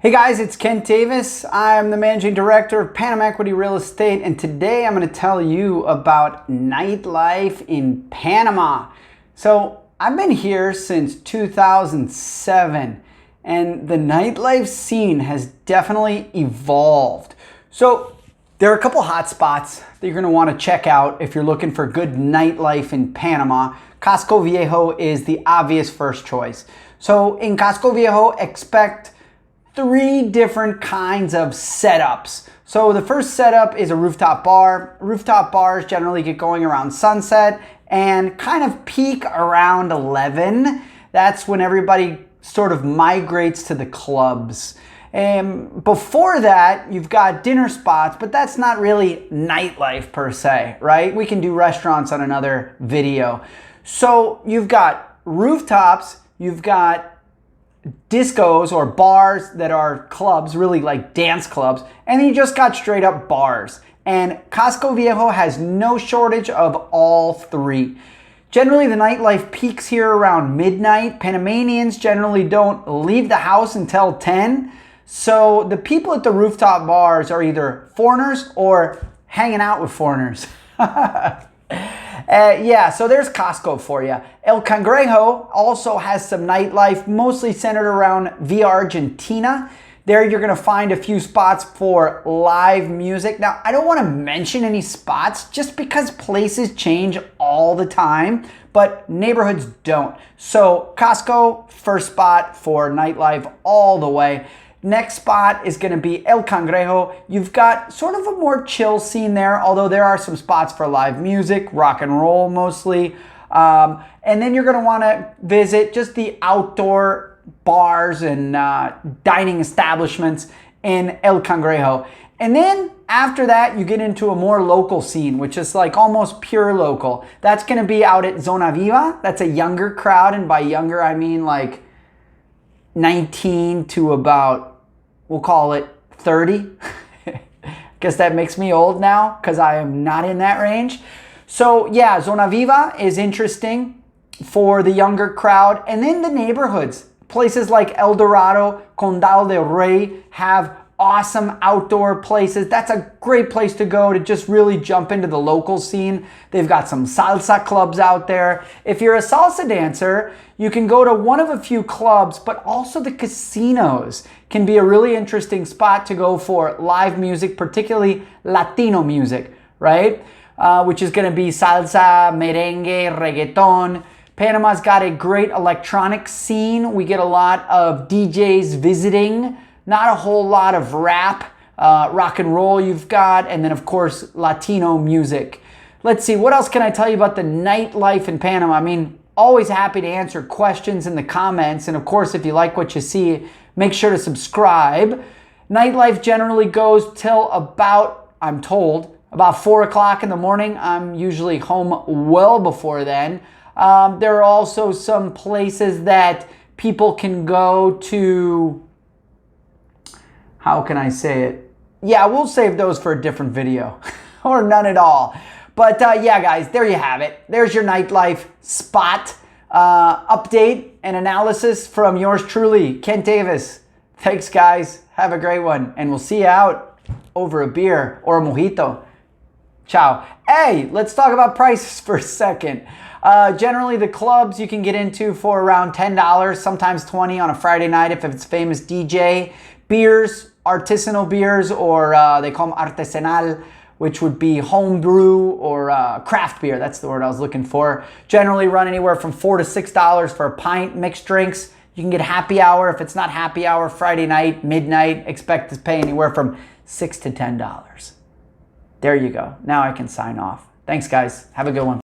Hey guys, it's Kent Davis. I'm the Managing Director of Panama Equity Real Estate, and today I'm going to tell you about nightlife in Panama. So I've been here since 2007, and the nightlife scene has definitely evolved. So there are a couple hot spots that you're going to want to check out if you're looking for good nightlife in Panama. Casco Viejo is the obvious first choice. So in Casco Viejo, expect 3 different kinds of setups. So the first setup is a rooftop bar. Rooftop bars generally get going around sunset and kind of peak around 11. That's when everybody sort of migrates to the clubs. And before that, you've got dinner spots, but that's not really nightlife per se, right? We can do restaurants on another video. So you've got rooftops, you've got discos or bars that are clubs, really like dance clubs, and then you just got straight up bars. And Casco Viejo has no shortage of all 3. Generally, the nightlife peaks here around midnight. Panamanians generally don't leave the house until 10. So the people at the rooftop bars are either foreigners or hanging out with foreigners. Yeah, so there's Casco for you. El Cangrejo also has some nightlife, mostly centered around Via Argentina. There you're going to find a few spots for live music. Now, I don't want to mention any spots just because places change all the time, but neighborhoods don't. So Casco, first spot for nightlife all the way. Next spot is going to be El Cangrejo. You've got sort of a more chill scene there, although there are some spots for live music, rock and roll mostly. And then you're going to want to visit just the outdoor bars and dining establishments in El Cangrejo. And then after that, you get into a more local scene, which is like almost pure local. That's going to be out at Zona Viva. That's a younger crowd, and by younger, I mean like 19 to about, we'll call it 30. Guess that makes me old now because I am not in that range. So yeah, Zona Viva is interesting for the younger crowd. And then the neighborhoods, places like El Dorado, Condado del Rey have awesome outdoor places. That's a great place to go to just really jump into the local scene. They've got some salsa clubs out there. If you're a salsa dancer, you can go to one of a few clubs, but also the casinos can be a really interesting spot to go for live music, particularly Latino music, right? Which is going to be salsa, merengue, reggaeton. Panama's got a great electronic scene. We get a lot of DJs visiting. Not a whole lot of rap, rock and roll you've got, and then of course Latino music. Let's see, what else can I tell you about the nightlife in Panama? I mean, always happy to answer questions in the comments, and of course if you like what you see, make sure to subscribe. Nightlife generally goes till about, I'm told, about 4 o'clock in the morning. I'm usually home well before then. There are also some places that people can go to. How can I say it? Yeah, we'll save those for a different video or none at all. But yeah, guys, there you have it. There's your nightlife spot update and analysis from yours truly, Kent Davis. Thanks, guys. Have a great one. And we'll see you out over a beer or a mojito. Ciao. Hey, let's talk about prices for a second. Generally, the clubs you can get into for around $10, sometimes $20 on a Friday night if it's a famous DJ. Beers, artisanal beers, or they call them artesanal, which would be home brew or craft beer. That's the word I was looking for. Generally run anywhere from $4 to $6 for a pint. Mixed drinks. You can get happy hour. If it's not happy hour, Friday night, midnight, expect to pay anywhere from $6 to $10. There you go. Now I can sign off. Thanks, guys. Have a good one.